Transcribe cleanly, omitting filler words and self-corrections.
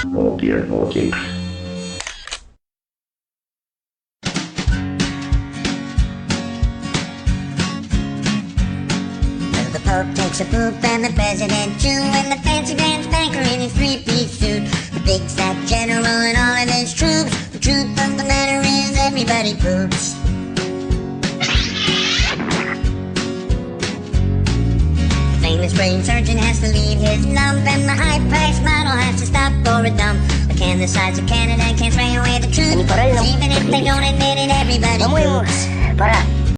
Oh dear, oh dear. The Pope takes a poop and the President too, and the fancy pants banker in his three-piece suit, the big fat general and all of his troops. The truth of the matter is everybody poops. The famous brain surgeon has to leave his lump, and the high-priced model has to stop for a dump. The can the size of Canada can't spray away the truth, Они порально 'cause even if they don't admit it, everybody По-моему, poops. пора.